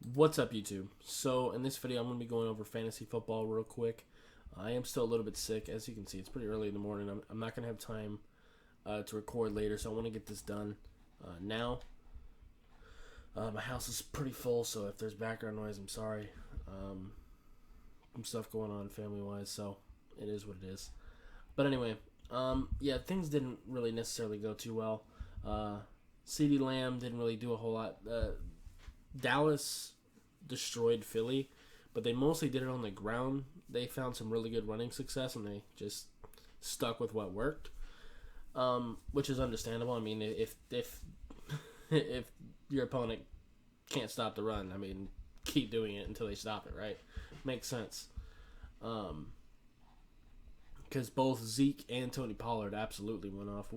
What's up, YouTube? So, in this video, I'm going to be going over fantasy football real quick. I am still a little bit sick. As you can see, it's pretty early in the morning. I'm not going to have time to record later, so I want to get this done now. My house is pretty full, so if there's background noise, I'm sorry. Some stuff going on family-wise, so it is what it is. But anyway, yeah, things didn't really necessarily go too well. CeeDee Lamb didn't really do a whole lot. Dallas destroyed Philly, but they mostly did it on the ground. They found some really good running success, and they just stuck with what worked, which is understandable. I mean, if if your opponent can't stop the run, I mean, keep doing it until they stop it, right? Makes sense. Because both Zeke and Tony Pollard absolutely went off.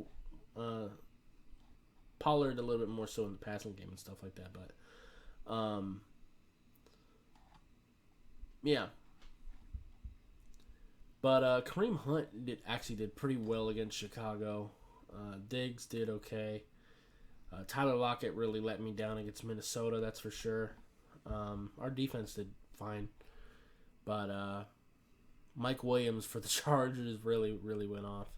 Pollard a little bit more so in the passing game and stuff like that, but yeah. But Kareem Hunt actually did pretty well against Chicago. Diggs did okay. Tyler Lockett really let me down against Minnesota, that's for sure. Our defense did fine. But Mike Williams for the Chargers really went off.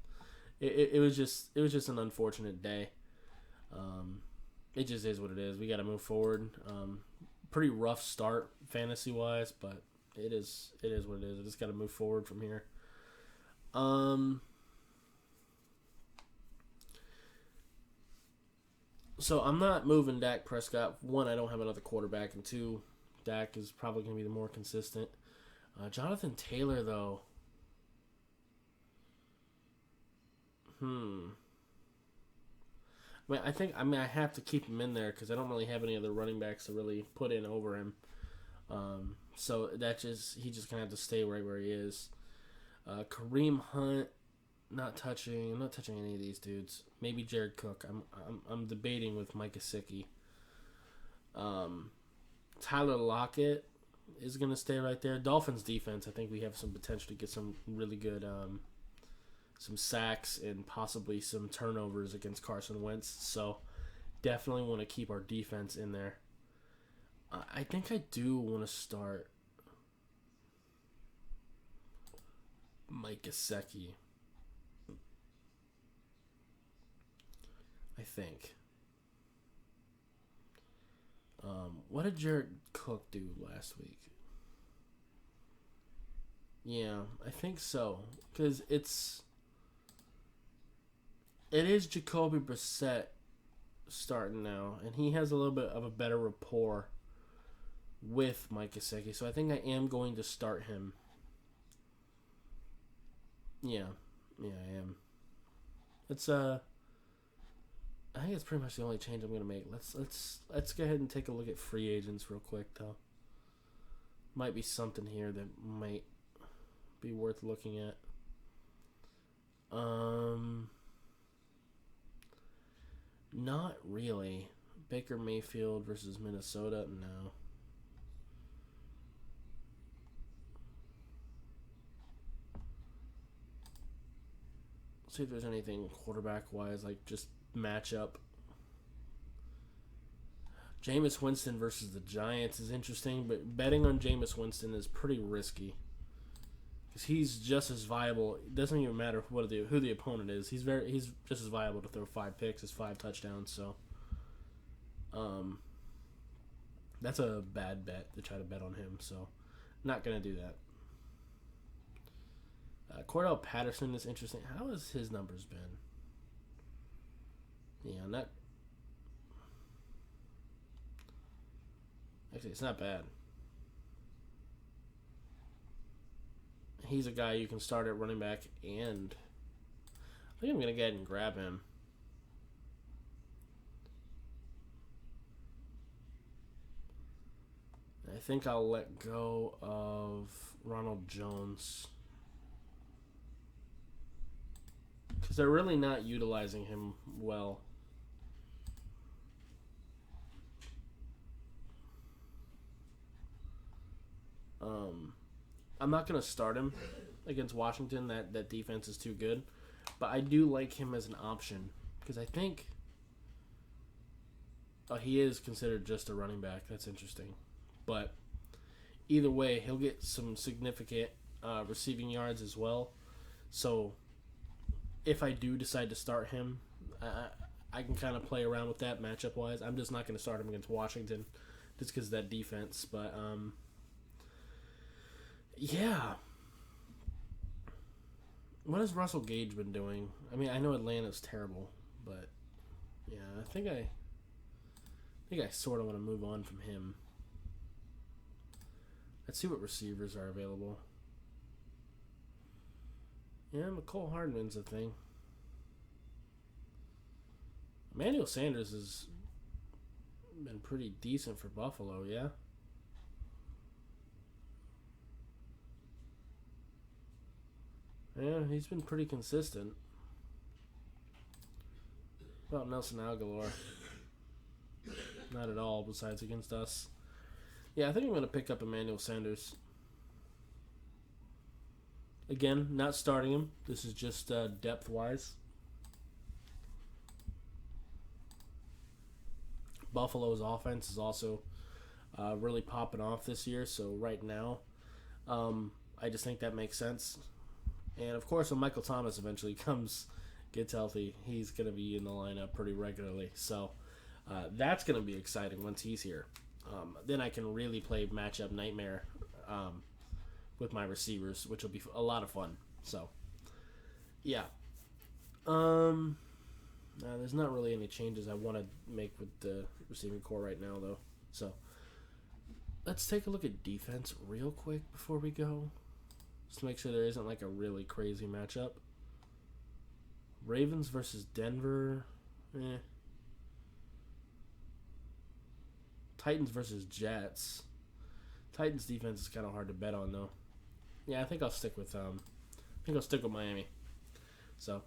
It was just an unfortunate day. It just is what it is. We got to move forward. Pretty rough start fantasy wise, but it is what it is. I just got to move forward from here. So I'm not moving Dak Prescott. One, I don't have another quarterback, and two, Dak is probably going to be the more consistent. Jonathan Taylor, though. I have to keep him in there because I don't really have any other running backs to really put in over him. So he just gonna have to stay right where he is. Kareem Hunt, I'm not touching any of these dudes. Maybe Jared Cook. I'm debating with Mike Gesicki. Tyler Lockett is gonna stay right there. Dolphins defense, I think we have some potential to get some really good some sacks and possibly some turnovers against Carson Wentz. So definitely want to keep our defense in there. I think I do want to start Mike Gesicki. I think. What did Jared Cook do last week? Yeah, I think so. Because it is Jacoby Brissett starting now, and he has a little bit of a better rapport with Mike Gesicki, so I think I am going to start him. Yeah, I am. It's I think it's pretty much the only change I'm gonna make. Let's go ahead and take a look at free agents real quick, though. Might be something here that might be worth looking at. Not really. Baker Mayfield versus Minnesota? No. See if there's anything quarterback-wise, like just matchup. Jameis Winston versus the Giants is interesting, but betting on Jameis Winston is pretty risky. Because he's just as viable. It doesn't even matter who the opponent is. He's just as viable to throw 5 picks as 5 touchdowns. So, that's a bad bet to try to bet on him. So, not gonna do that. Cordell Patterson is interesting. How has his numbers been? Yeah, not. Actually, it's not bad. He's a guy you can start at running back, and I think I'm going to go ahead and grab him. I think I'll let go of Ronald Jones because they're really not utilizing him well. I'm not going to start him against Washington. That defense is too good. But I do like him as an option because I think he is considered just a running back. That's interesting. But either way, he'll get some significant receiving yards as well. So if I do decide to start him, I can kind of play around with that matchup-wise. I'm just not going to start him against Washington just because of that defense. But, yeah. What has Russell Gage been doing? I mean, I know Atlanta's terrible, but yeah, I think I sort of want to move on from him. Let's see what receivers are available. Yeah, McCole Hardman's a thing. Emmanuel Sanders has been pretty decent for Buffalo, yeah? Yeah, he's been pretty consistent. What about Nelson Aguilar? Not at all, besides against us. Yeah, I think I'm going to pick up Emmanuel Sanders. Again, not starting him. This is just depth-wise. Buffalo's offense is also really popping off this year, so right now, I just think that makes sense. And, of course, when Michael Thomas eventually gets healthy, he's going to be in the lineup pretty regularly. So that's going to be exciting once he's here. Then I can really play matchup nightmare with my receivers, which will be a lot of fun. So, yeah. There's not really any changes I want to make with the receiving core right now, though. So, let's take a look at defense real quick before we go. Just to make sure there isn't like a really crazy matchup. Ravens versus Denver. Titans versus Jets. Titans defense is kind of hard to bet on, though. Yeah, I think I'll stick with Miami. So,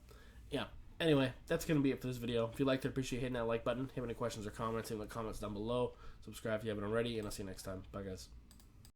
yeah. Anyway, that's going to be it for this video. If you liked it, appreciate hitting that like button. If you have any questions or comments, leave them in the comments down below. Subscribe if you haven't already, and I'll see you next time. Bye, guys.